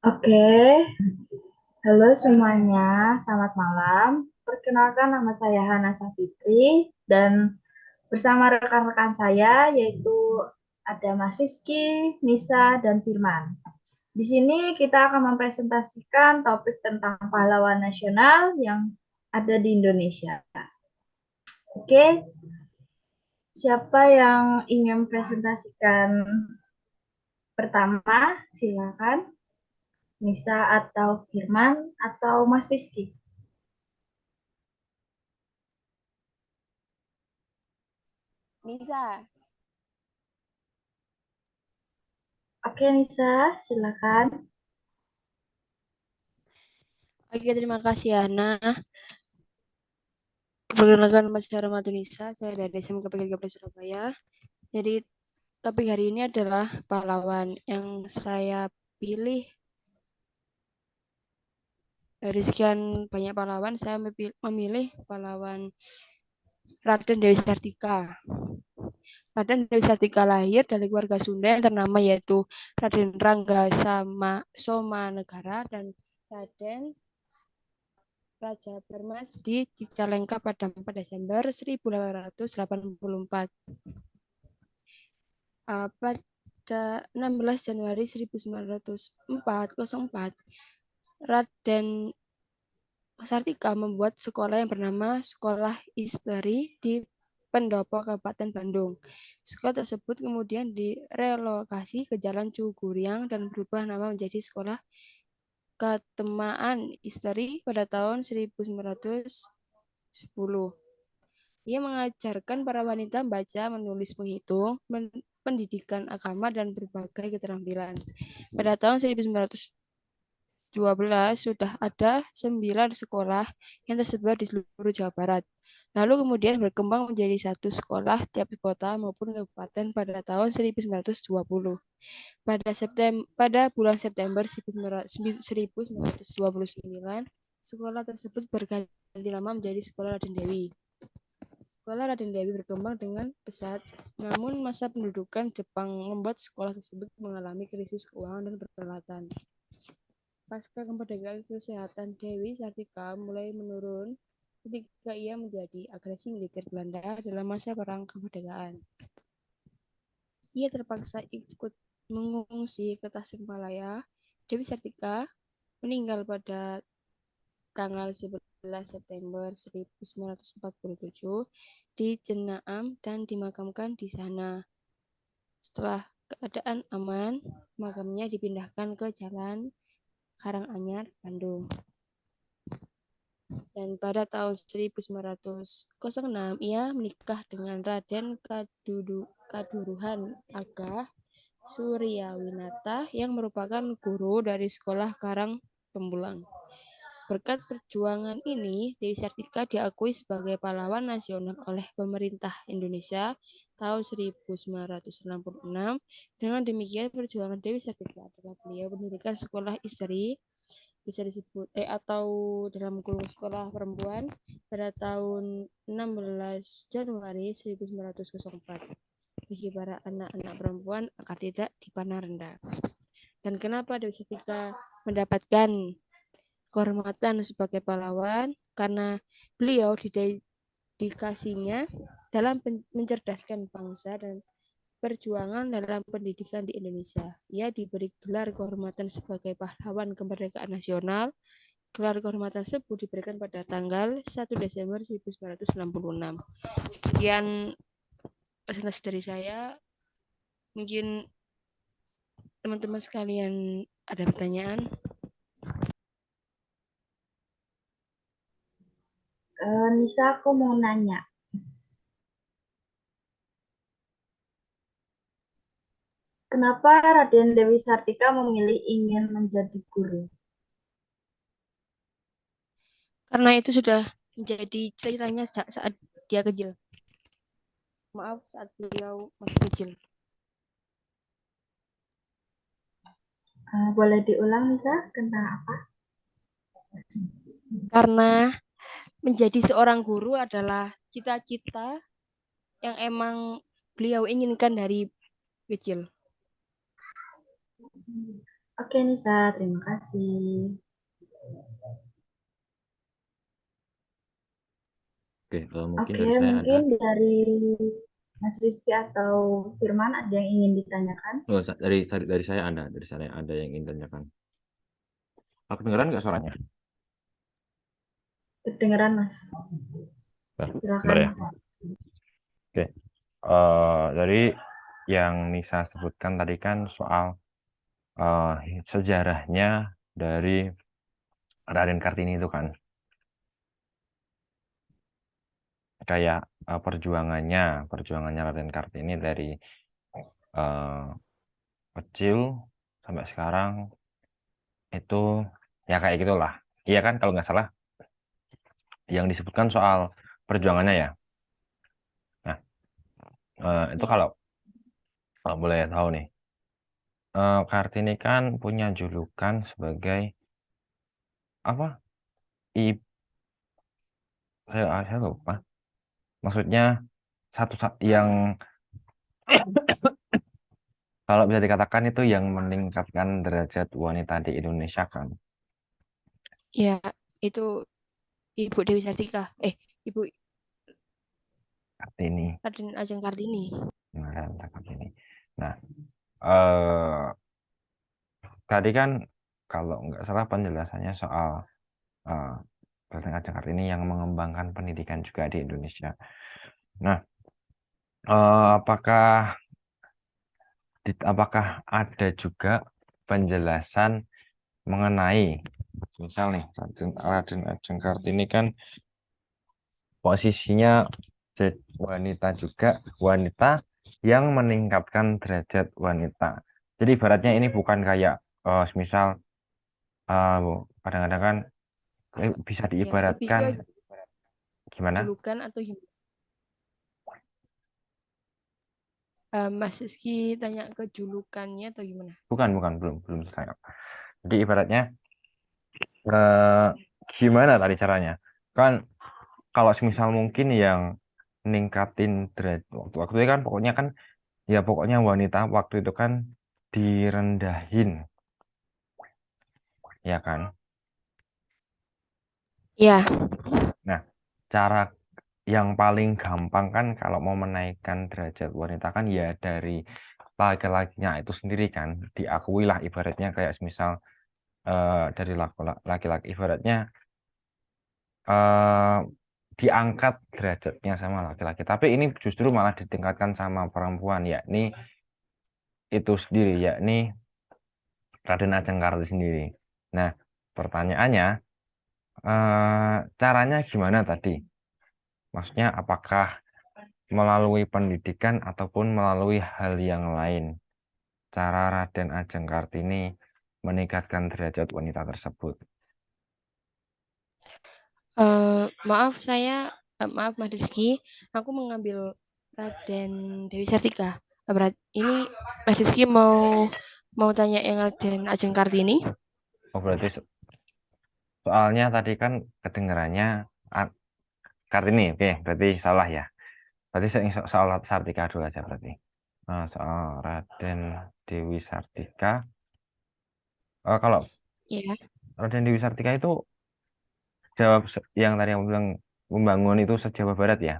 Oke, halo semuanya, selamat malam. Perkenalkan nama saya Hana Safitri dan bersama rekan-rekan saya yaitu ada Mas Rizky, Nisa, dan Firman. Di sini kita akan mempresentasikan topik tentang pahlawan nasional yang ada di Indonesia. Oke, siapa yang ingin presentasikan pertama? Silakan, Nisa atau Firman atau Mas Rizky. Nisa. Oke, Nisa, silakan. Oke, terima kasih Ana. Perkenalkan nama saya Rahmatun Nisa, saya dari SMK Negeri 13 Surabaya. Jadi topik hari ini adalah pahlawan yang saya pilih dari sekian banyak pahlawan. Saya memilih pahlawan Raden Dewi Sartika. Raden Dewi Sartika lahir dari keluarga Sunda yang ternama yaitu Raden Rangga Soma Negara dan Raden Raja Permas di Cicalengka pada 4 Desember 1884. Pada 16 Januari 1904, Raden Sartika membuat sekolah yang bernama Sekolah Istri di Pendopo, Kabupaten Bandung. Sekolah tersebut kemudian direlokasi ke Jalan Cuguriang dan berubah nama menjadi Sekolah Ketemaan Istri pada tahun 1910. Ia mengajarkan para wanita membaca, menulis, menghitung, pendidikan agama, dan berbagai keterampilan. Pada tahun 1912 sudah ada 9 sekolah yang tersebar di seluruh Jawa Barat. Lalu kemudian berkembang menjadi satu sekolah tiap kota maupun kabupaten pada tahun 1920. Pada bulan September 1929, sekolah tersebut berganti nama menjadi Sekolah Raden Dewi. Sekolah Raden Dewi berkembang dengan pesat, namun masa pendudukan Jepang membuat sekolah tersebut mengalami krisis keuangan dan peralatan. Pasca kemerdekaan, kesehatan Dewi Sartika mulai menurun ketika ia menjadi agresi militer Belanda dalam masa perang kemerdekaan. Ia terpaksa ikut mengungsi ke Tasikmalaya. Dewi Sartika meninggal pada tanggal 11 September 1947 di Jenaam dan dimakamkan di sana. Setelah keadaan aman, makamnya dipindahkan ke Jalan Karanganyar, Bandung. Dan pada tahun 1906 ia menikah dengan Raden Kaduruhan Agah Suryawinata yang merupakan guru dari sekolah Karang Tembulang. Berkat perjuangan ini, Dewi Sartika diakui sebagai pahlawan nasional oleh pemerintah Indonesia tahun 1966. Dengan demikian, perjuangan Dewi Sartika adalah beliau mendirikan sekolah istri, bisa disebut atau dalam kurung sekolah perempuan pada tahun 16 Januari 1904 bagi para anak-anak perempuan agar tidak dipandang rendah. Dan kenapa Dewi Sartika mendapatkan kehormatan sebagai pahlawan? Karena beliau didedikasinya dalam mencerdaskan bangsa dan perjuangan dalam pendidikan di Indonesia. Ia diberi gelar kehormatan sebagai pahlawan kemerdekaan nasional. Gelar kehormatan tersebut diberikan pada tanggal 1 Desember 1966. Sekian presentasi dari saya. Mungkin teman-teman sekalian ada pertanyaan? Nisa, aku mau nanya, kenapa Raden Dewi Sartika memilih ingin menjadi guru? Karena itu sudah menjadi ceritanya saat dia kecil. Maaf, saat beliau masih kecil. Boleh diulang, Nisa, tentang apa? Karena menjadi seorang guru adalah cita-cita yang emang beliau inginkan dari kecil. Oke, Nisa, terima kasih. Oke, mungkin Oke, dari saya ada. mungkin dari Mas Rizky atau Firman ada yang ingin ditanyakan? Oh, dari saya ada yang ingin tanyakan. Aku dengeran nggak suaranya? Kedengeran, Mas. Bentar Silakan. ya. Oke. Dari yang Nisa sebutkan tadi kan soal eh, sejarahnya dari Raden Kartini itu kan, kayak perjuangannya Raden Kartini dari eh, kecil sampai sekarang itu ya kayak gitulah. Iya kan kalau nggak salah yang disebutkan soal perjuangannya ya. Ya, Nah, itu ya, kalau boleh tahu nih, Kartini kan punya julukan sebagai apa? I, saya lupa. Maksudnya yang kalau bisa dikatakan itu yang meningkatkan derajat wanita di Indonesia kan, ya, itu Ibu Dewi Sartika. Ibu Kartini. Raden Ajeng Kartini. Nah, Kartini. Nah, eh, tadi kan kalau nggak salah penjelasannya soal eh, Kelenteng Ajeng Kartini yang mengembangkan pendidikan juga di Indonesia. Nah, apakah ada juga penjelasan mengenai misal nih Raden Ajeng Kartini kan posisinya wanita juga, wanita yang meningkatkan derajat wanita. Jadi ibaratnya ini bukan kayak misal eh, kadang-kadang kan bisa Ya, lebih diibaratkan ke gimana? julukan atau gimana? Mas Rizky tanya ke julukannya atau gimana? Bukan, bukan, belum belum selesai. Jadi ibaratnya eh, gimana tadi caranya? Kan kalau semisal mungkin yang ningkatin derajat waktu itu kan pokoknya kan ya pokoknya wanita waktu itu kan direndahin ya kan. Ya, Nah, cara yang paling gampang kan kalau mau menaikkan derajat wanita kan ya dari laki-lakinya itu sendiri kan diakui lah ibaratnya kayak semisal dari laki-laki ibaratnya eh, diangkat derajatnya sama laki-laki. Tapi ini justru malah ditingkatkan sama perempuan yakni itu sendiri yakni Raden Ajeng Kartini sendiri. Nah, pertanyaannya caranya gimana tadi? Maksudnya apakah melalui pendidikan ataupun melalui hal yang lain? Cara Raden Ajeng Kartini meningkatkan derajat wanita tersebut. maaf maaf Mas Rizky, aku mengambil Raden Dewi Sartika. Ini Mas Rizky mau mau tanya yang Raden Ajeng Kartini? Oh, berarti soalnya tadi kan kedengarannya ah, Kartini, oke, berarti salah ya. Berarti soal Sartika dulu aja berarti. Soal Raden Dewi Sartika. Kalau Ya, Raden Dewi Sartika itu jawab yang tadi yang bilang membangun itu se-Jawa Barat ya.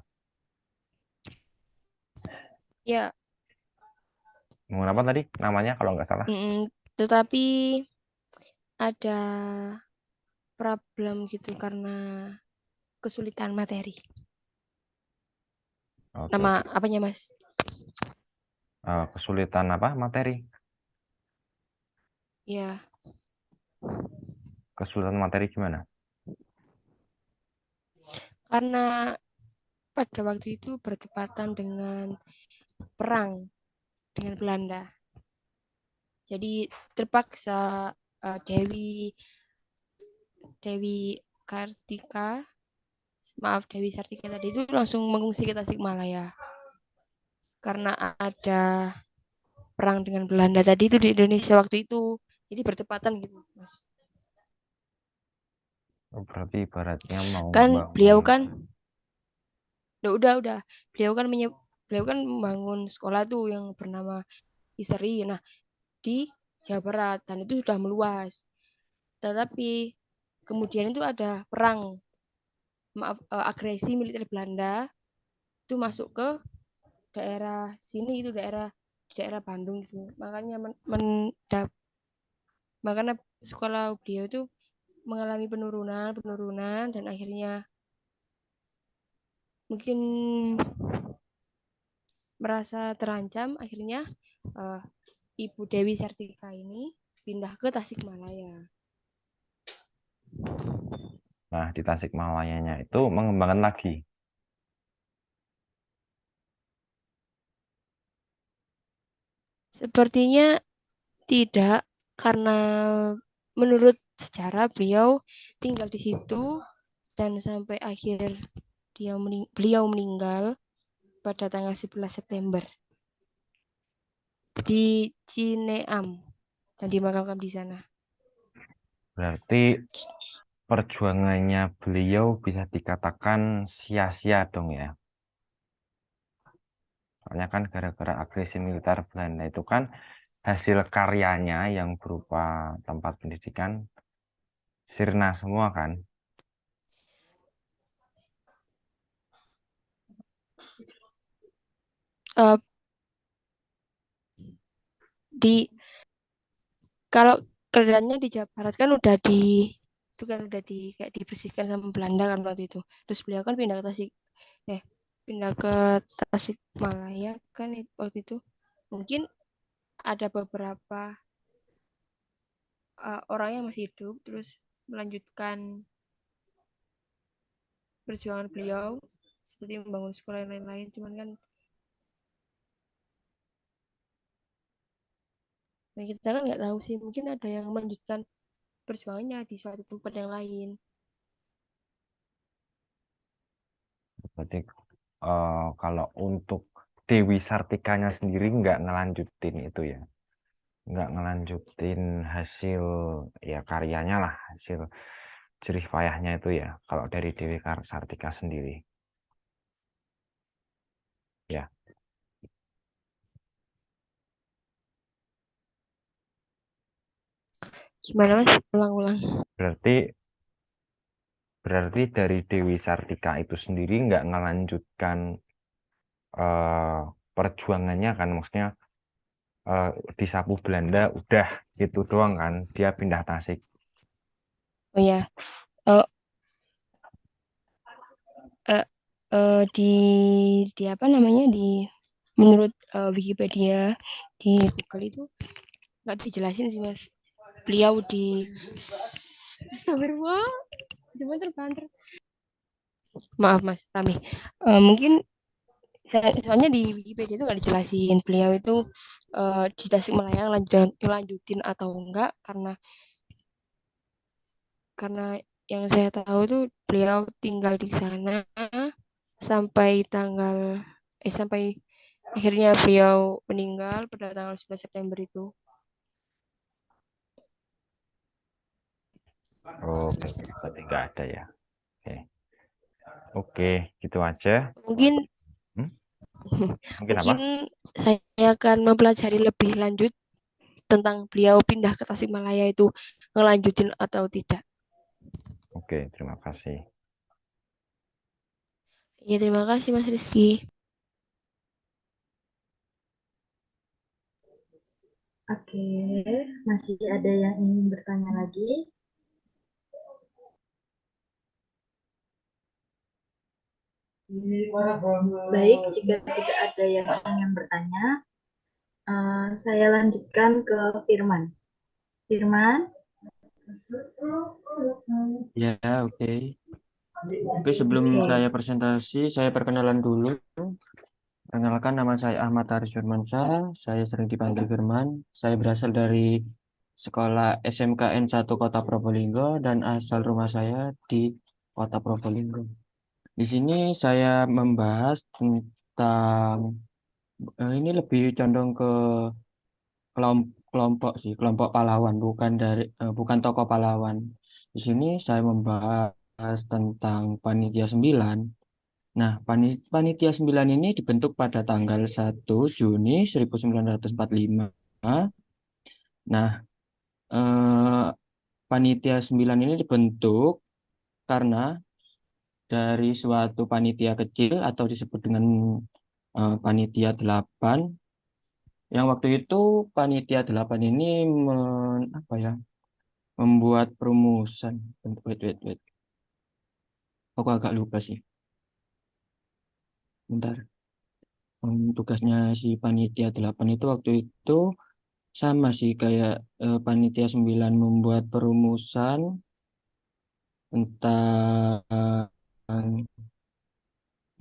ya. Membangun apa tadi namanya kalau nggak salah? Tetapi ada problem gitu karena kesulitan materi. Oke, Nama oke. apanya Mas? Kesulitan apa materi? Ya, Kesulitan materi gimana? karena pada waktu itu bertepatan dengan perang dengan Belanda. Jadi terpaksa Dewi Dewi Kartika, maaf Dewi Sartika tadi itu langsung mengungsi ke Tasikmalaya karena ada perang dengan Belanda tadi itu di Indonesia waktu itu. Jadi bertepatan gitu, Mas. Oh, berarti ibaratnya mau Kan bangun. beliau kan udah beliau kan beliau kan membangun sekolah tuh yang bernama Iseri. Nah, di Jawa Barat dan itu sudah meluas. Tetapi kemudian itu ada perang, agresi militer Belanda itu masuk ke daerah sini, itu daerah Bandung itu. Makanya sekolah beliau itu mengalami penurunan dan akhirnya mungkin merasa terancam, akhirnya uh, Ibu Dewi Sartika ini pindah ke Tasikmalaya. Nah, di Tasikmalayanya itu mengembangkan lagi. Sepertinya tidak, karena menurut sejarah beliau tinggal di situ dan sampai akhir beliau meninggal pada tanggal 11 September di Cineam dan dimakamkan di sana. Berarti perjuangannya beliau bisa dikatakan sia-sia dong ya. Soalnya kan gara-gara agresi militer Belanda itu kan hasil karyanya yang berupa tempat pendidikan sirna semua kan. Uh, di Kalau kerjanya di Jawa Barat kan itu kan udah kayak dibersihkan sama Belanda kan waktu itu. Terus beliau kan pindah ke Tasikmalaya kan waktu itu. Mungkin ada beberapa orang yang masih hidup terus melanjutkan perjuangan beliau seperti membangun sekolah dan lain-lain. Cuman kan kita kan nggak tahu sih, mungkin ada yang melanjutkan perjuangannya di suatu tempat yang lain. Berarti kalau untuk Dewi Sartikanya sendiri nggak ngelanjutin itu ya. Nggak ngelanjutin hasil ya karyanya lah, hasil jerih payahnya itu ya. Kalau dari Dewi Sartika sendiri. Ya, Gimana Mas? Ulang-ulang. berarti berarti dari Dewi Sartika itu sendiri nggak ngelanjutkan perjuangannya kan, maksudnya disapu Belanda udah gitu doang kan, dia pindah Tasik. Oh ya, uh, uh, di apa namanya, menurut Wikipedia di Google itu nggak dijelasin sih Mas. Beliau sampai rumah cuma terbanter. Maaf Mas Rami. Mungkin soalnya di Wikipedia itu nggak dijelasin beliau itu di Tasikmalaya lanjutin atau enggak, karena yang saya tahu tuh beliau tinggal di sana sampai sampai akhirnya beliau meninggal pada tanggal 11 September itu. Oh, berarti nggak ada ya. Oke, oke, gitu aja. Mungkin Hmm? Mungkin apa? mungkin saya akan mempelajari lebih lanjut tentang beliau pindah ke Tasikmalaya itu ngelanjutin atau tidak. Oke, terima kasih. Ya, terima kasih Mas Rizky. Oke, masih ada yang ingin bertanya lagi? Baik, jika tidak ada yang ingin bertanya, saya lanjutkan ke Firman. Firman? Ya, oke. Oke, sebelum saya presentasi, saya perkenalan dulu. Perkenalkan, nama saya Ahmad Haris Firmansyah. Saya sering dipanggil Firman. Saya berasal dari sekolah SMKN 1 Kota Probolinggo dan asal rumah saya di Kota Probolinggo. Di sini saya membahas tentang ini lebih condong ke kelompok sih, kelompok pahlawan, bukan tokoh pahlawan. Di sini saya membahas tentang Panitia 9. Nah, Panitia 9 ini dibentuk pada tanggal 1 Juni 1945 Nah, eh, panitia 9 ini dibentuk karena dari suatu panitia kecil atau disebut dengan panitia 8, yang waktu itu panitia 8 ini apa ya, membuat perumusan. Wait, wait, wait. Aku agak lupa sih. Bentar. Tugasnya si panitia 8 itu waktu itu sama sih kayak panitia 9, membuat perumusan tentang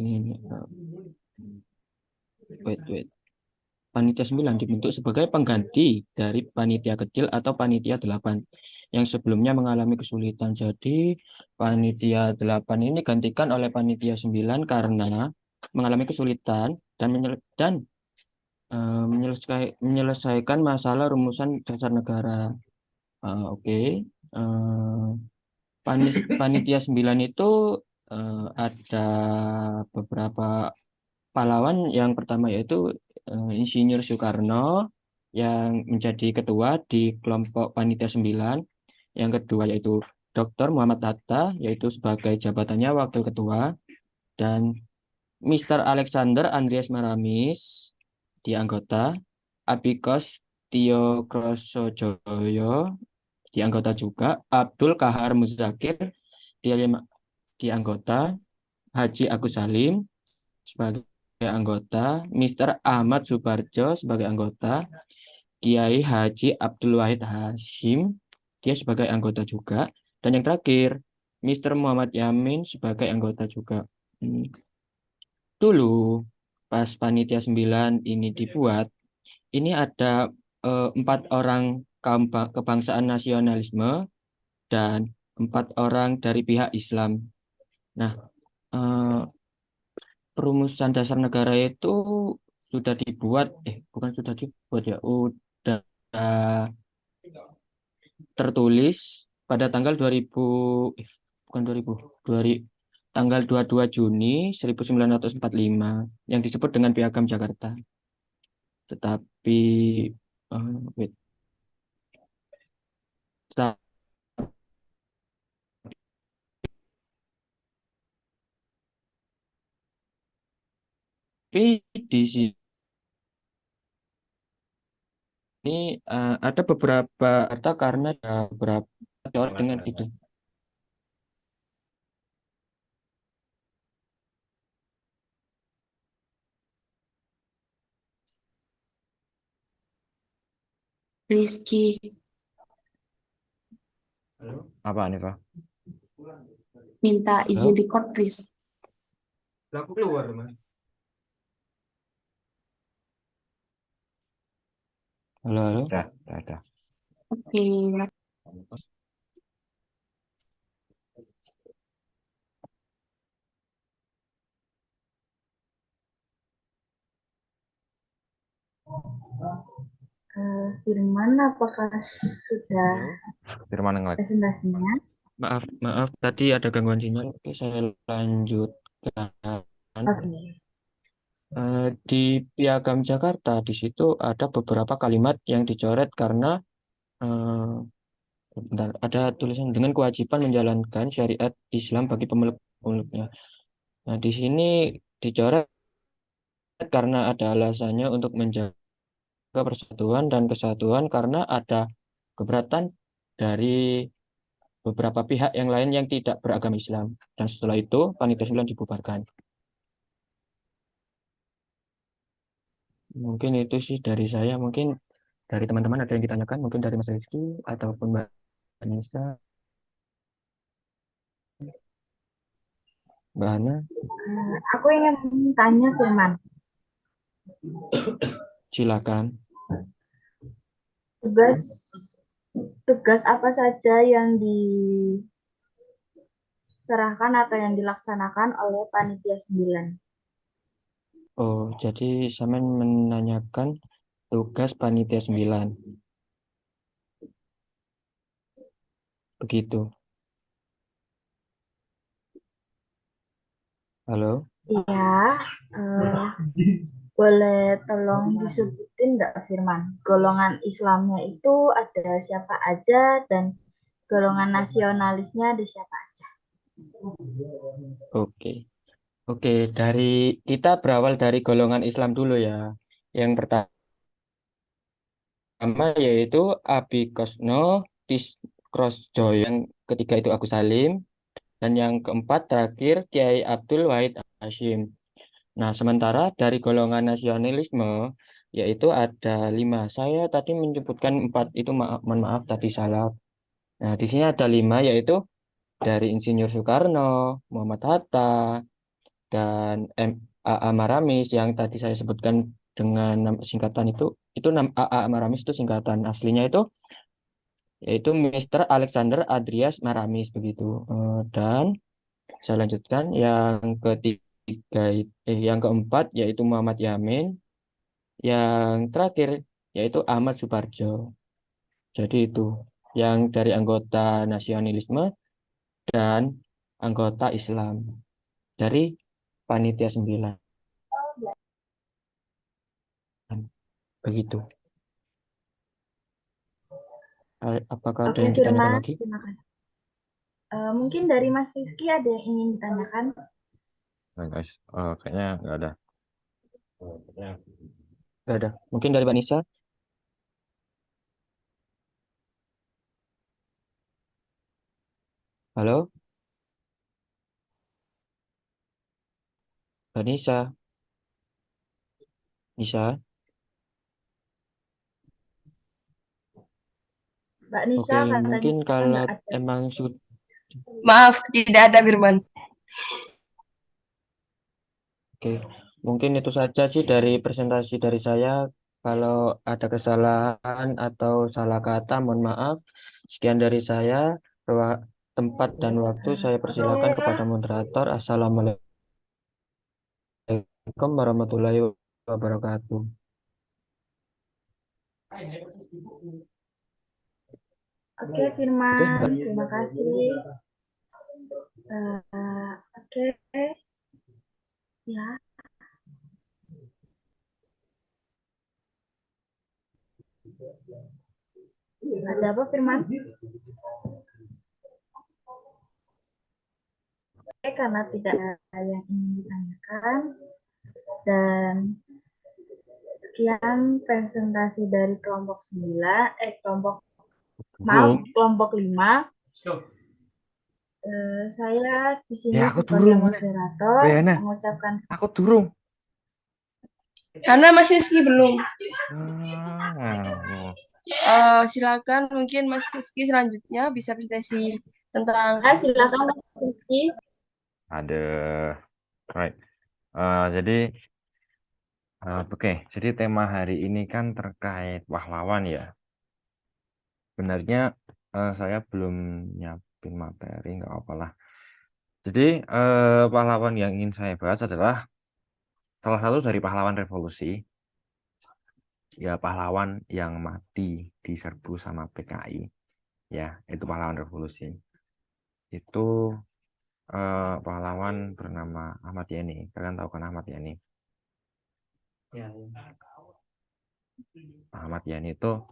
ini. Wait, wait. Panitia 9 dibentuk sebagai pengganti dari panitia kecil atau panitia 8 yang sebelumnya mengalami kesulitan. Jadi panitia 8 ini gantikan oleh panitia 9 karena mengalami kesulitan dan menyelesaikan masalah rumusan dasar negara. Oke. Eh, Panitia 9 itu ada beberapa pahlawan. Yang pertama yaitu Insinyur Soekarno yang menjadi ketua di kelompok Panitia 9. Yang kedua yaitu Dr. Muhammad Hatta, yaitu sebagai jabatannya Wakil Ketua. Dan Mr. Alexander Andreas Maramis di anggota. Abikos Tio Krosojoyo di anggota juga. Abdul Kahar Muzakir di, di anggota. Haji Agus Salim sebagai anggota, Mr. Ahmad Subarjo sebagai anggota, Kiai Haji Abdul Wahid Hashim, dia sebagai anggota juga, dan yang terakhir, Mr. Muhammad Yamin sebagai anggota juga. Hmm. Dulu, pas Panitia 9 ini dibuat, ini ada 4 orang kebangsaan nasionalisme dan 4 orang dari pihak Islam. Nah, eh, perumusan dasar negara itu sudah dibuat, bukan sudah dibuat ya, udah tertulis pada tanggal 2000, bukan 2000, 2000 tanggal 22 Juni 1945 yang disebut dengan Piagam Jakarta. Tetapi wait, tetapi di sini ada beberapa kata karena ada beberapa teori dengan itu. Rizky, Apa nih, Pak? minta izin Halo? record, please. Aku keluar, Mas. Halo, halo. Dah. Oke, Firman, apakah sudah Halo. Firman ngelag. presentasinya? Maaf, tadi ada gangguan sinyal. Oke, saya lanjutkan. Oke. Di Piagam Jakarta, di situ ada beberapa kalimat yang dicoret karena bentar, ada tulisan dengan kewajiban menjalankan syariat Islam bagi pemeluk-pemeluknya. Nah, di sini dicoret karena ada alasannya untuk menjaga persatuan dan kesatuan karena ada keberatan dari beberapa pihak yang lain yang tidak beragama Islam. Dan setelah itu, Panitia 9 dibubarkan. Mungkin itu sih dari saya. Mungkin dari teman-teman ada yang ditanyakan. Mungkin dari Mas Rizky ataupun Mbak Anissa, Mbak Hana. Aku ingin tanya Firman, Silakan. tugas tugas apa saja yang diserahkan atau yang dilaksanakan oleh Panitia 9? Oh, jadi saya menanyakan tugas Panitia 9. Begitu. Halo? Iya, Boleh tolong disebutin nggak, Firman? Golongan Islamnya itu ada siapa aja dan golongan nasionalisnya ada siapa aja? Oke. Oke, kita berawal dari golongan Islam dulu ya. Yang pertama yaitu Abi Kosno Tiskrosjoyo, yang ketiga itu Agus Salim, dan yang keempat terakhir Kiai Abdul Wahid Hashim. Nah, sementara dari golongan nasionalisme yaitu ada 5. Saya tadi menyebutkan 4, itu mohon maaf tadi salah. Nah, di sini ada 5 yaitu dari Insinyur Soekarno, Muhammad Hatta, dan A.A. Maramis yang tadi saya sebutkan dengan nama singkatan itu nama A.A. Maramis itu singkatan aslinya itu yaitu Mr. Alexander Adrias Maramis begitu. Dan saya lanjutkan yang ketiga, yang keempat yaitu Muhammad Yamin, yang terakhir yaitu Ahmad Suparjo. Jadi itu yang dari anggota nasionalisme dan anggota Islam dari Panitia 9. Begitu. Apakah ada Oke, yang ditanyakan Firman, lagi? terima kasih. Mungkin dari Mas Rizky ada yang ingin ditanyakan? Nah, guys, kayaknya nggak ada. Kayaknya Nggak ada. Mungkin dari Mbak Nisa? Halo, Mbak Nisa? Nisa? Mbak Nisa Oke, katanya mungkin kalau nggak ada. emang sudah. Maaf, tidak ada Firman. Oke, mungkin itu saja sih dari presentasi dari saya. Kalau ada kesalahan atau salah kata, mohon maaf. Sekian dari saya. Tempat dan waktu saya persilakan Oke, kepada moderator. Assalamualaikum warahmatullahi wabarakatuh. oke Oke, Firman, Mbak. terima kasih. Oke, ya. Ada apa Firman? Oke, karena tidak ada yang ingin ditanyakan dan sekian presentasi dari kelompok 9, belum. kelompok 5. Saya di sini Ya, aku sebagai durung. moderator Bayana, mengucapkan aku durung. Karena Mas Rizky belum. Ah, Silakan mungkin Mas Rizky selanjutnya bisa presentasi tentang silakan Mas Rizky. ada. Right. Jadi, oke. Jadi tema hari ini kan terkait pahlawan ya. Sebenarnya saya belum nyiapin materi, nggak apa-apa lah. Jadi pahlawan yang ingin saya bahas adalah salah satu dari pahlawan revolusi, ya pahlawan yang mati diserbu sama PKI, ya itu pahlawan revolusi. Itu pahlawan bernama Ahmad Yani. Kalian tahu kan Ahmad Yani? Ya, Ahmad Yani itu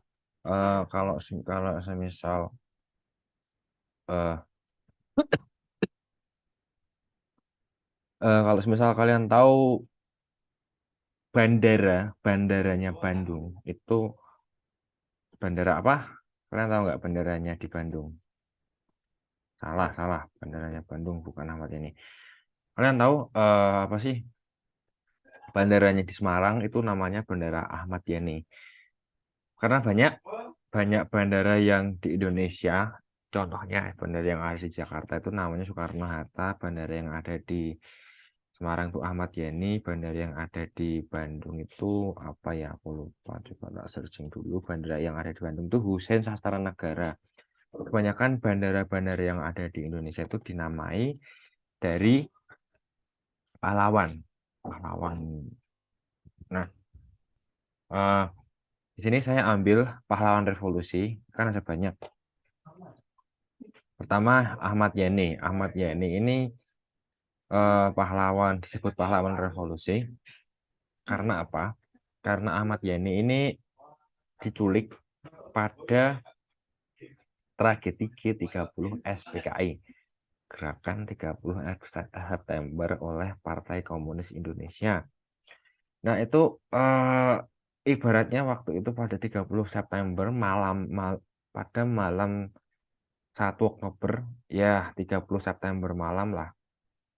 kalau semisal eh, kalau semisal kalian tahu bandaranya Bandung itu bandara apa? Kalian tahu nggak bandaranya di Bandung? Salah, bandaranya Bandung bukan Ahmad Yani. Kalian tahu apa sih bandaranya di Semarang itu namanya Bandara Ahmad Yani. Karena banyak banyak bandara yang di Indonesia, contohnya bandara yang ada di Jakarta itu namanya Soekarno-Hatta, bandara yang ada di Semarang itu Ahmad Yani, bandara yang ada di Bandung itu apa ya, aku lupa, coba tak searching dulu. Bandara yang ada di Bandung itu Hussein Sastra Negara. Kebanyakan bandara-bandara yang ada di Indonesia itu dinamai dari pahlawan. Pahlawan. Nah, eh, di sini saya ambil pahlawan revolusi, kan ada banyak. Pertama Ahmad Yani. Ahmad Yani ini pahlawan, disebut pahlawan revolusi Karena apa? Karena Ahmad Yani ini diculik pada tragedi G30 SPKI, Gerakan 30 September oleh Partai Komunis Indonesia. Nah, itu ibaratnya waktu itu pada 30 September pada malam 1 Oktober, ya 30 September malam lah.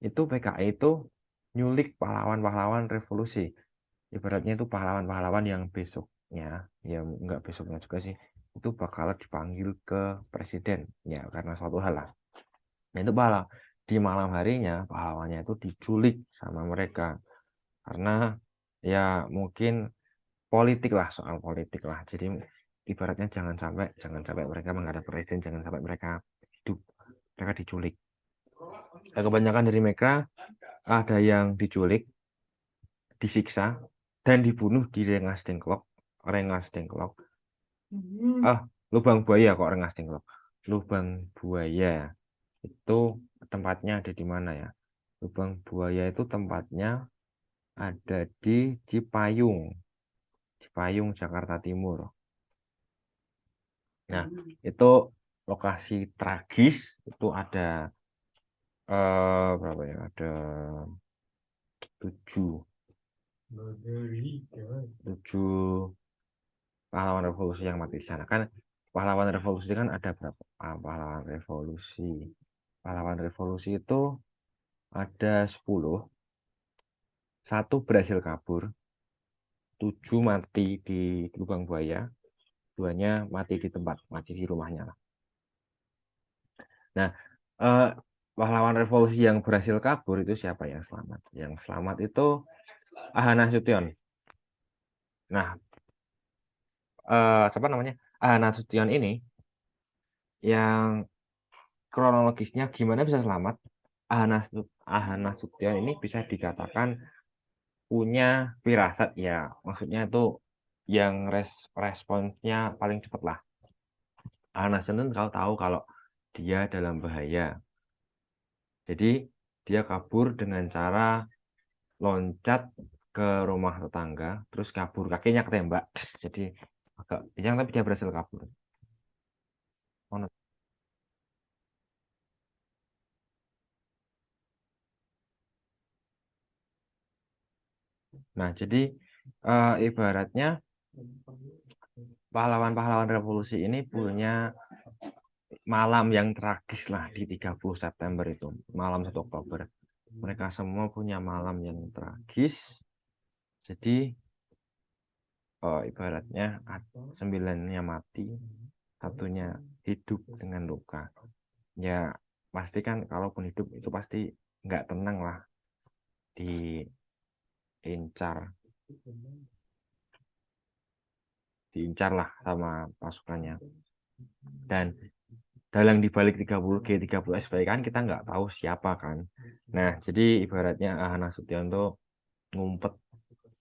Itu PKI itu nyulik pahlawan-pahlawan revolusi. Ibaratnya itu pahlawan-pahlawan yang besoknya, ya enggak besoknya juga sih, itu bakal dipanggil ke presiden, ya karena suatu hal lah. Nah, itu di malam harinya pahlawannya itu diculik sama mereka. Karena ya mungkin politik lah, soal politik lah. Jadi ibaratnya jangan sampai mereka menghadap presiden, jangan sampai mereka hidup, mereka diculik. Nah, kebanyakan dari mereka ada yang diculik, disiksa, dan dibunuh di Rengas Dengklok. Lubang Buaya kok Rengas Dengklok. Lubang Buaya itu tempatnya ada di mana ya? Lubang Buaya itu tempatnya ada di Cipayung, Jakarta Timur. Nah, itu lokasi tragis, itu ada berapa ya? Ada 7 pahlawan revolusi yang mati di sana. Kan pahlawan revolusi kan ada berapa? Pahlawan revolusi itu ada 10. 1 berhasil kabur, 7 mati di Lubang Buaya, 2-nya mati di tempat, mati di rumahnya lah. Nah, pahlawan revolusi yang berhasil kabur itu siapa yang selamat? Yang selamat itu Aha Nasution. Nah, siapa namanya? Aha Nasution ini yang kronologisnya gimana bisa selamat? Aha Nasution ini bisa dikatakan punya firasat ya, maksudnya itu yang responsnya paling cepat lah. Aha Nasution kalau tahu kalau dia dalam bahaya, jadi dia kabur dengan cara loncat ke rumah tetangga, terus kabur, kakinya ketembak, jadi agak yang tapi dia berhasil kabur. Nah, jadi ibaratnya pahlawan-pahlawan revolusi ini punya malam yang tragis lah di 30 September itu, malam 1 Oktober. Mereka semua punya malam yang tragis. Jadi ibaratnya 9-nya mati, 1-nya hidup dengan luka. Ya pasti kan kalaupun hidup itu pasti nggak tenang lah, diincar lah sama pasukannya. Dan dalang dibalik 30 G30 SPKI kan kita nggak tahu siapa kan. Nah, jadi ibaratnya Aha Nasution tuh ngumpet,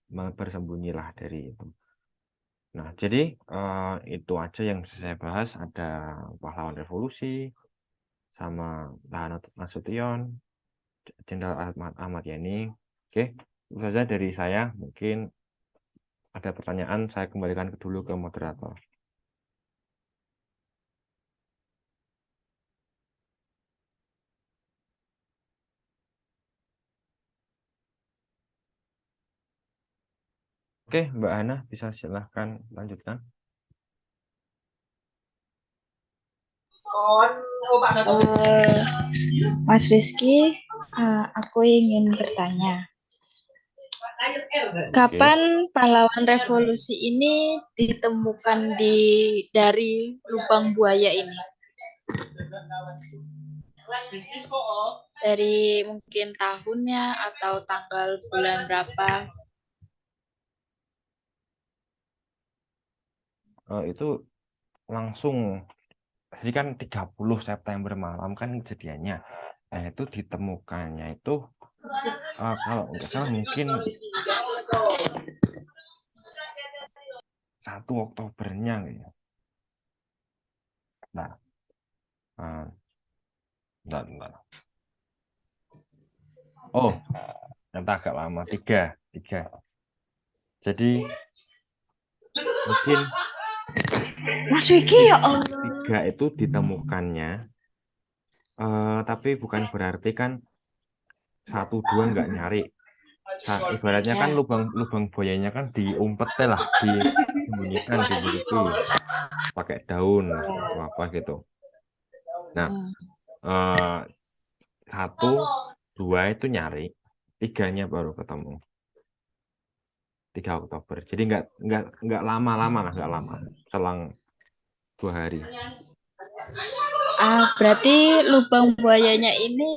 bersembunyilah dari itu. Nah, jadi itu aja yang saya bahas. Ada pahlawan revolusi sama Aha Nasution, Jenderal Ahmad Yani. Oke, itu saja dari saya. Mungkin ada pertanyaan, saya kembalikan dulu ke moderator. Oke, Mbak Hana, bisa silahkan lanjutkan. Mas Rizky, aku ingin bertanya, kapan pahlawan revolusi ini ditemukan dari lubang buaya ini? Dari mungkin tahunnya atau tanggal bulan berapa? Itu langsung, jadi kan 30 September malam kan kejadiannya. Itu ditemukannya itu kalau nggak salah mungkin 1 Oktobernya gitu. Nah, bentar. Oh, ternyata agak lama, 3. Jadi mungkin Mas Vicky ya Allah. 3 itu ditemukannya, tapi bukan berarti kan 1, 2 nggak nyari. Ibaratnya kan Ya. lubang buayanya kan diumpet lah, disembunyikan, ditutupi pakai daun atau apa gitu. Nah, 1, 2 itu nyari, 3-nya baru ketemu. 3 Oktober. Jadi nggak lama-lama lah, nggak lama. Selang 2 hari. Berarti lubang buayanya ini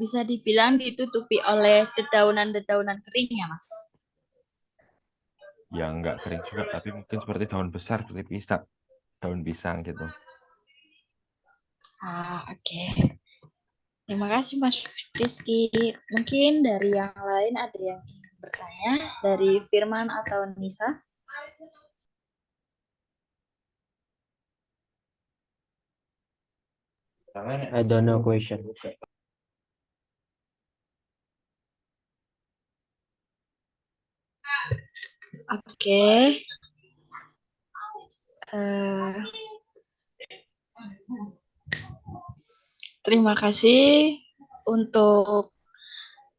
bisa dibilang ditutupi oleh dedaunan-dedaunan kering ya, Mas? Ya nggak kering juga, tapi mungkin seperti daun besar, seperti pisang, daun pisang gitu. Oke. Terima kasih Mas Rizky. Mungkin dari yang lain ada yang ingin bertanya dari Firman atau Nisa? I don't know question. Oke. Terima kasih untuk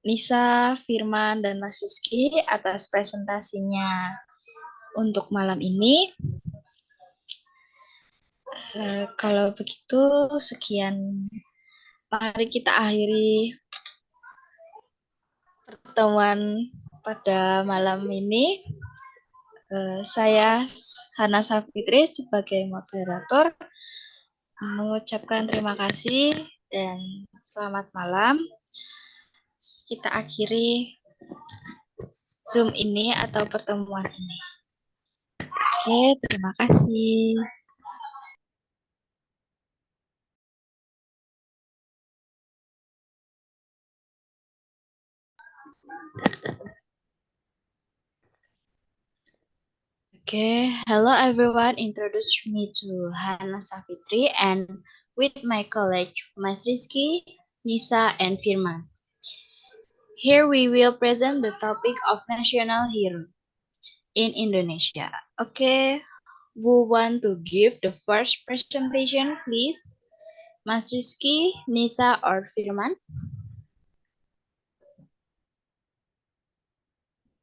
Nisa, Firman, dan Mas Rizky atas presentasinya untuk malam ini. Kalau begitu, sekian. Mari kita akhiri pertemuan pada malam ini. Saya Hana Safitri sebagai moderator mengucapkan terima kasih dan selamat malam. Kita akhiri Zoom ini atau pertemuan ini. Oke, terima kasih. Okay, hello everyone. Introduce me to Hana Safitri and with my colleague Mas Rizky, Nisa, and Firman. Here we will present the topic of national hero in Indonesia. Okay, who want to give the first presentation, please? Mas Rizky, Nisa, or Firman?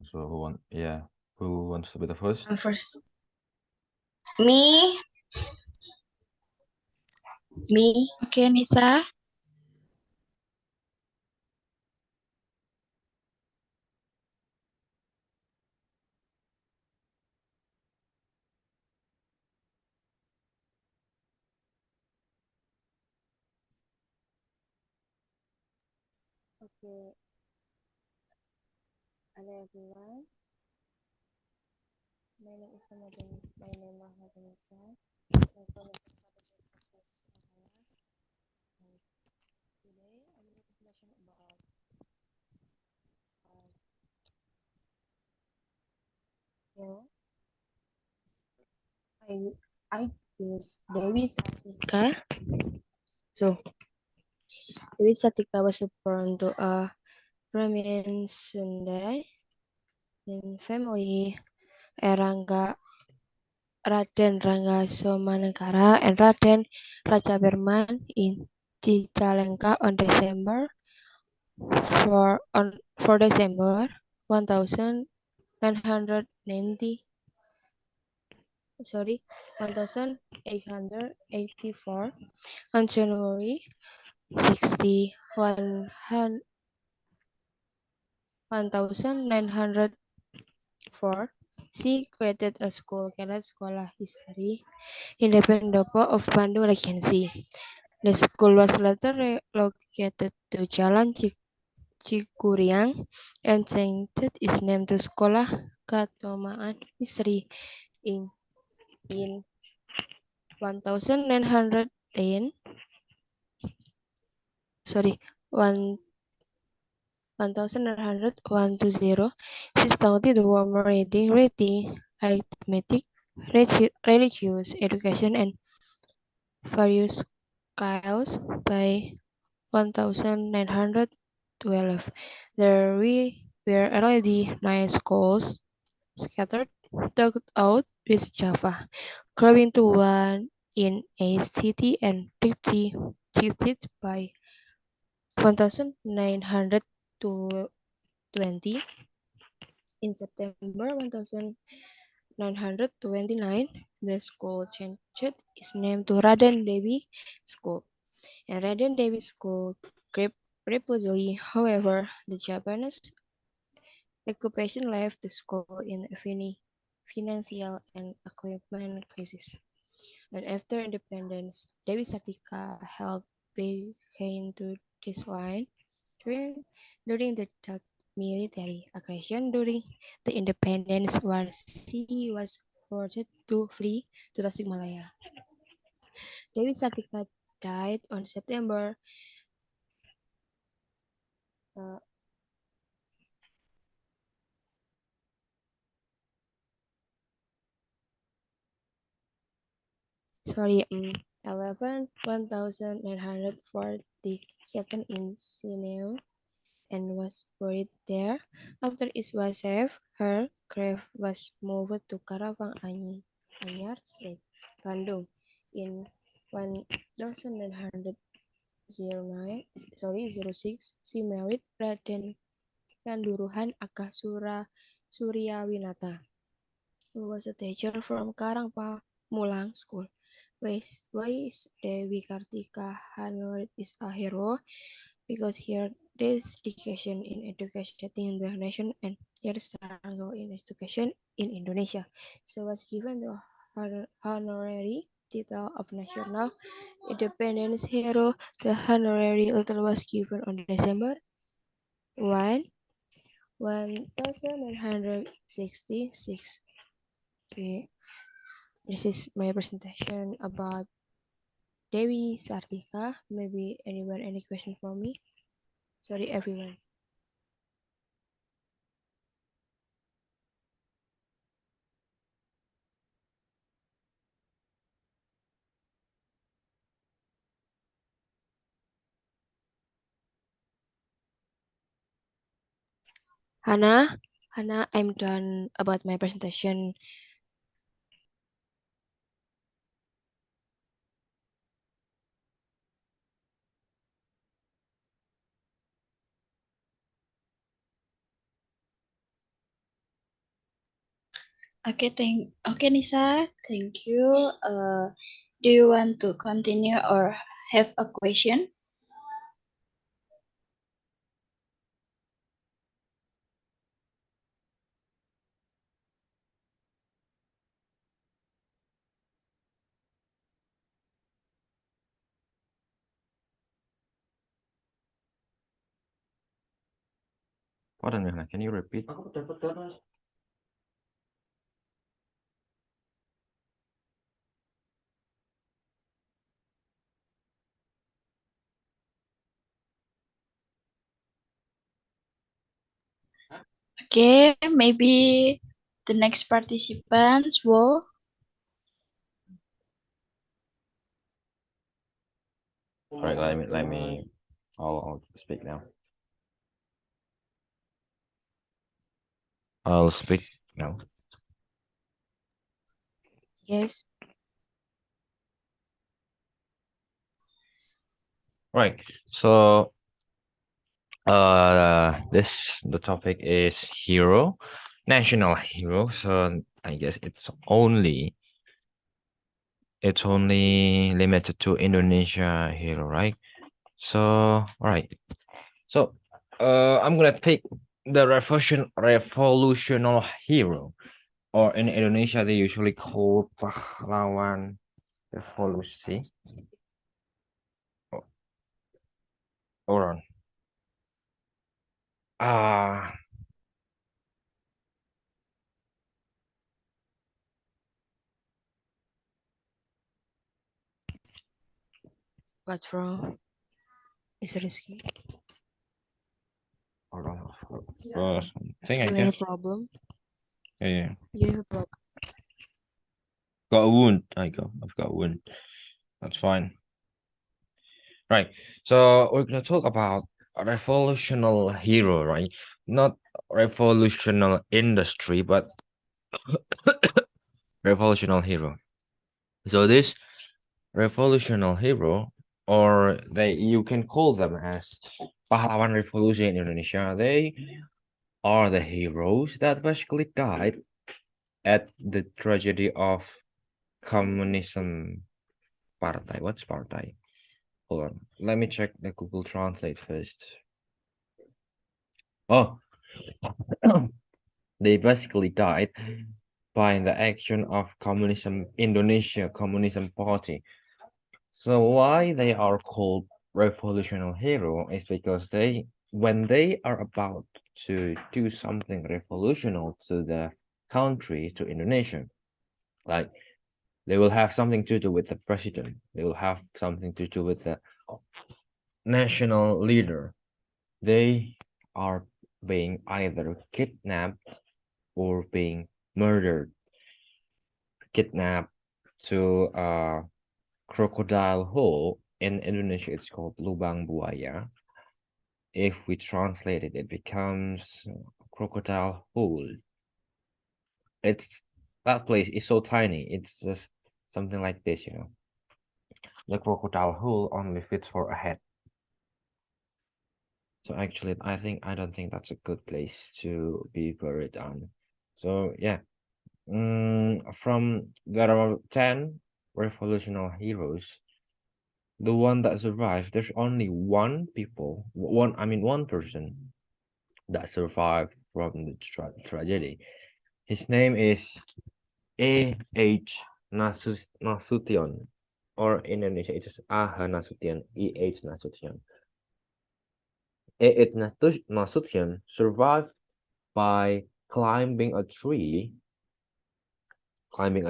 So who wants to be the first? First. Me. Okay, Nisa. Okay. Hello everyone. My name is Muhammad Nisa. I'm from the podcast Surabaya. And today I will discussion about hero. I choose Dewi Sartika. So Dewi Sartika was born to a prominent Sunda in family Raden Rangga Somanegara and Raden Raja Berman in Cicalengka on December 1884 on January 60 1904 she created a school called Sekolah History in the Pendopo of Bandung Regency. The school was later relocated to Jalan Cikuriang and changed its name to Sekolah Katomaan History in 1910. She studied warmer reading, writing, arithmetic, religious education, and various skills. By 1912, there were already 9 schools scattered, dug out with Java, growing to one in a city and treated by 1920. In September 1929, the school changed its name to Raden Devi School. And Raden Devi School grew rapidly. However, the Japanese occupation left the school in a financial and equipment crisis. And after independence, Dewi Sartika helped begin to decline during the Dutch military aggression during the independence war. She was forced to flee to Tasikmalaya. Dewi Sartika died on September uh, 1947 in Sineu and was buried there. After it was safe, her grave was moved to Karawang Anyar Street, Bandung. In 1906, she married Raden Kanduruhan Agah Suryawinata, who was a teacher from Karangpamulang School. Why is Dewi Kartika honored is a hero? Because her dedication in educating the nation and her struggle in education in Indonesia. She was given the honorary title of National Independence Hero. The honorary title was given on December 1, 1966. Okay, this is my presentation about Dewi Sartika. Maybe anyone any question for me? Sorry everyone. Hannah, I'm done about my presentation. Okay, Nisa, thank you. Do you want to continue or have a question? Pardon me, can you repeat? Okay, maybe the next participants will. All right, let me. I'll speak now. I'll speak now. Yes. Right. So, the topic is hero, national hero. So I guess it's only limited to Indonesia hero, right? So, all right. So, I'm gonna pick the revolutionary hero, or in Indonesia they usually call pahlawan revolusi. Or What's wrong? Is Rizky? hold on. Thing I You guess. have a problem? Yeah. You have a problem. Got a wound. I've got a wound. That's fine. Right. So we're gonna talk about a revolutionary hero, right? Not revolutionary industry, but revolutionary hero. So this revolutionary hero, or you can call them as pahlawan revolution in Indonesia. They are the heroes that basically died at the tragedy of communism partai. What's partai? Hold on. Let me check the Google Translate first. Oh, they basically died by the action of communism Indonesia Communism Party. So why they are called revolutionary hero is because when they are about to do something revolutionary to the country, to Indonesia, like they will have something to do with the president, they will have something to do with the national leader, they are being either kidnapped or being murdered, kidnapped to a crocodile hole. In Indonesia, it's called lubang buaya. If we translate it, it becomes crocodile hole. It's that place is so tiny. It's just something like this, you know. The crocodile hole only fits for a head. So actually, I don't think that's a good place to be buried on. So yeah, from there are 10 revolutionary heroes. The one that survived, there's only one person that survived from the tragedy. His name is A.H. Nasution, or in Indonesia it's A.H. Nasution, E.H. Nasution. A.H. Nasution survived by climbing a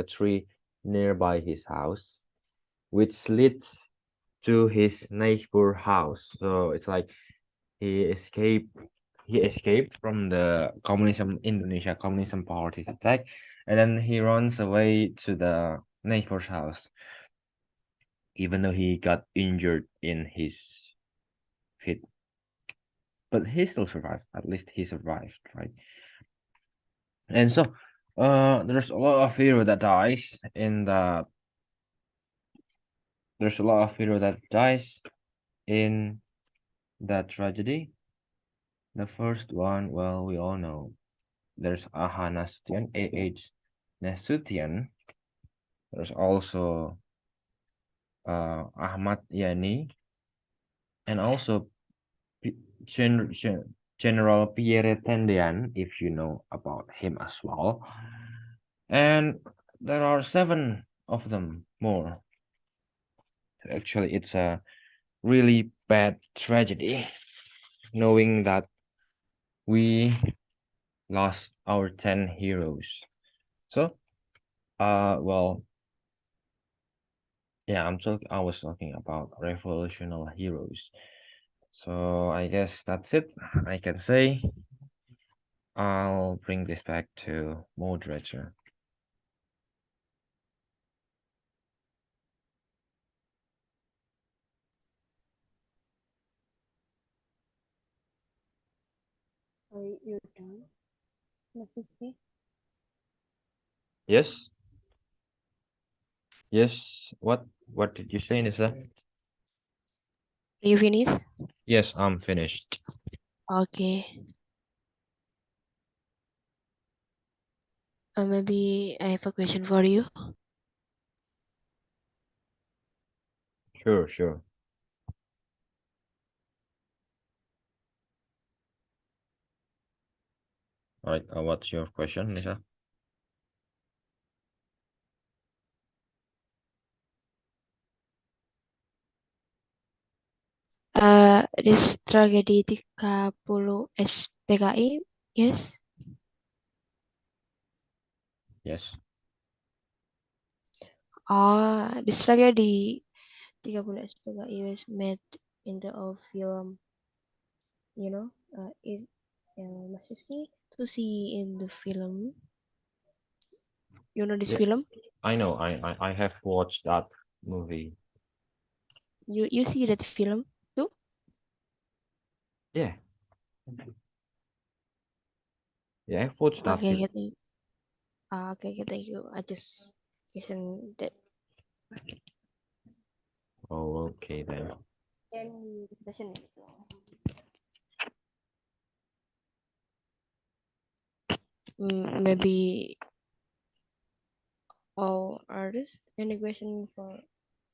tree nearby his house, which leads to his neighbor house. So it's like he escaped from the Indonesia Communism Party's attack, and then he runs away to the neighbor's house, even though he got injured in his feet. But he still survived. At least he survived, right? And so, there's a lot of hero that dies in the. There's a lot of hero that dies in that tragedy. The first one, well, we all know. There's A.H. Nasution, A.H. Nasution. There's also Ahmad Yani, and also General Pierre Tendian, if you know about him as well. And there are 7 of them more. Actually, it's a really bad tragedy, knowing that we lost our 10 heroes. So, well, yeah, I was talking about revolutionary heroes. So I guess that's it. I can say I'll bring this back to moderator. You're done, Mrs. B? Yes? Yes. What did you say, Nisa? Are you finished? Yes, I'm finished. Okay. Maybe I have a question for you. Sure. All right. What's your question, Nisa? This tragedi 30 SPKI, yes? Yes. This tragedy 30 SPKI was made into a film, you know, Mas Rizky to see in the film. You know this Yes. film? I know. I have watched that movie. You see that film too? Yeah. Yeah, I've watched that Okay, film. okay. Okay, thank you. I just question that. Oh, okay then. Can you question it? Maybe all artists. Any question for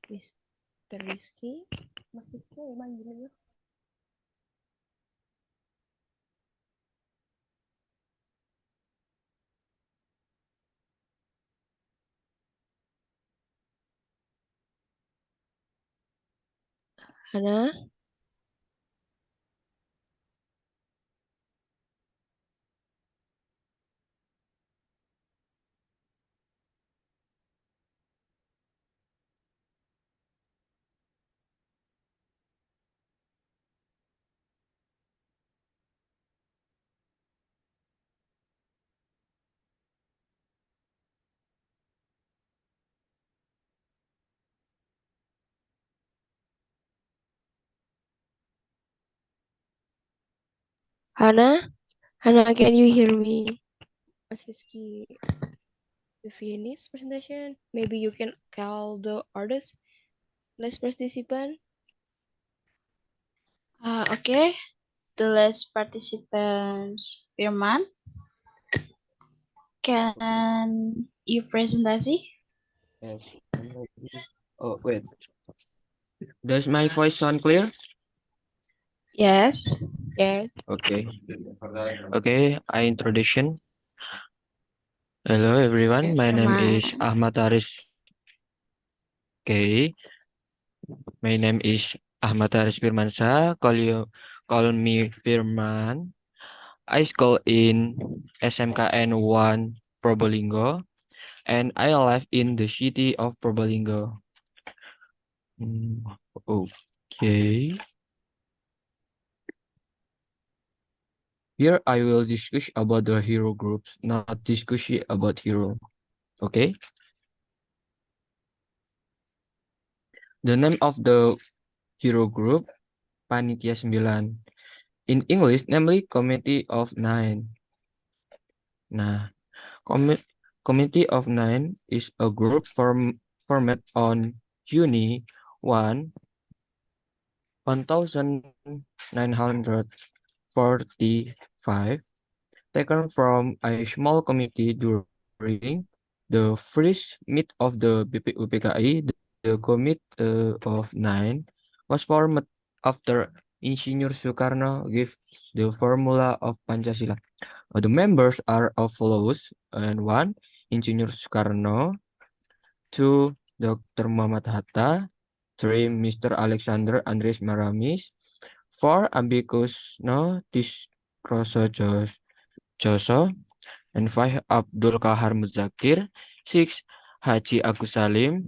Mr. Rizky? Mas Rizky, manggilnya. Hana? Hana? Hana, can you hear me? Mas Rizky, to finish presentation. Maybe you can call the artist, last participant. Okay, the last participants, Firman, can you presentasi? Yes, I'm ready. Oh, wait. Does my voice sound clear? Yes. Yes. Okay. Okay, I introduction. Hello everyone, my name Firman. is Ahmad Aris. Okay, my name is Ahmad Aris Firmansyah. Call me Firman. I school in SMKN 1 Probolinggo and I live in the city of Probolinggo. Okay. Here I will discuss about the hero groups, not discuss about hero. Okay. The name of the hero group Panitia 9. In English, namely Committee of Nine. Nah, Committee of Nine is a group formed on Juni 1, 1945, taken from a small committee during the first meet of the BPUPKI. The Committee of Nine was formed after Insinyur Soekarno gave the formula of Pancasila. The members are as follows: and 1. Insinyur Soekarno, 2. Dr. Muhammad Hatta, 3. Mr. Alexander Andres Maramis, 4. Ambikusno Tiskrosodjoso, and 5. Abdul Kahar Muzakir, 6. Haji Agus Salim,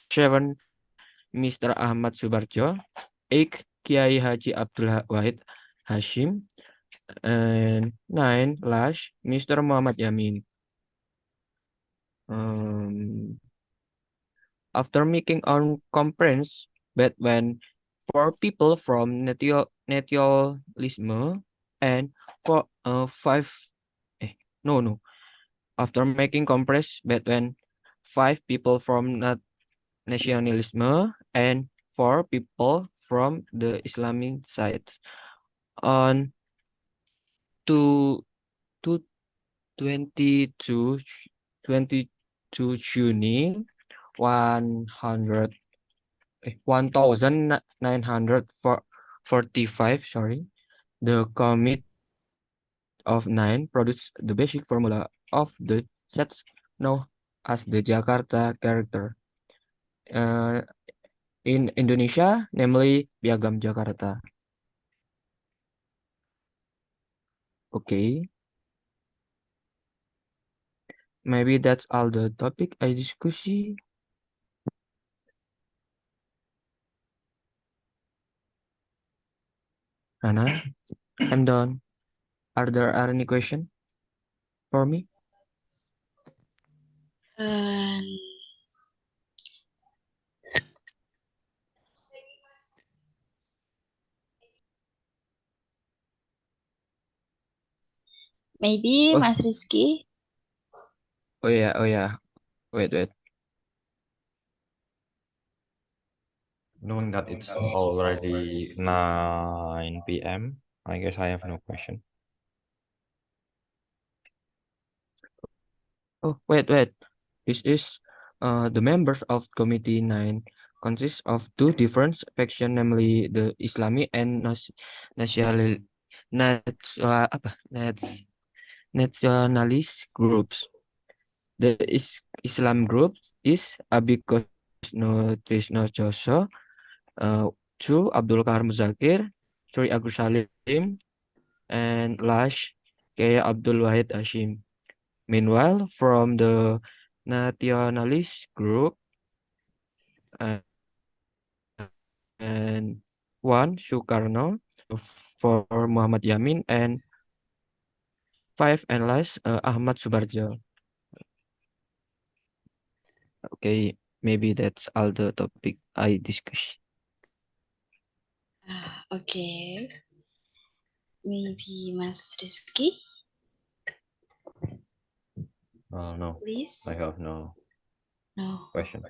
7. Mr. Ahmad Subarjo, 8. Kiai Haji Abdul Wahid Hashim, and 9. Last, Mr. Muhammad Yamin. After making on conference, but when four people from nationalism and five no no after making conference between five people from nationalism and four people from the Islamic side on to to 22 22 Juni 100 1945, sorry, the Committee of Nine produced the basic formula of the sets known as the Jakarta character. Uh, in Indonesia, namely Piagam Jakarta. Okay, maybe that's all the topic I discuss. Hannah, I'm done. Are there any questions for me? Um, maybe Oh, Mas Rizky. Oh yeah. Wait. Knowing that it's already 9 p.m., I guess I have no question. Oh, wait. This is the members of Committee 9 consists of two different factions, namely the Islamic and national, nationalist groups. The Islam group is Abikos Trisno Joso, Chu Abdul Karim Zakir, Suri Agus Salim, and Lash K. Abdul Wahid Hashim. Meanwhile, from the nationalist group, uh, and one Sukarno for Muhammad Yamin, and five and last Ahmad Subarjo. Okay, maybe that's all the topic I discuss. Okay, maybe Mas Rizky, No, please. I have no No. question.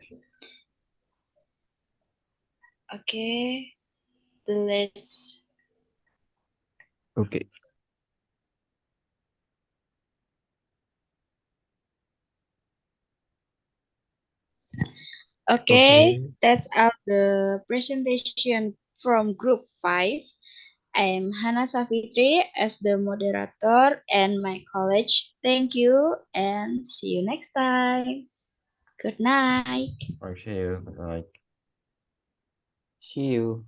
Okay, let's. Okay. Okay, that's all the presentation from Group 5. I'm Hana Safitri as the moderator and my college. Thank you and see you next time. Good night. I see you. Like. See you.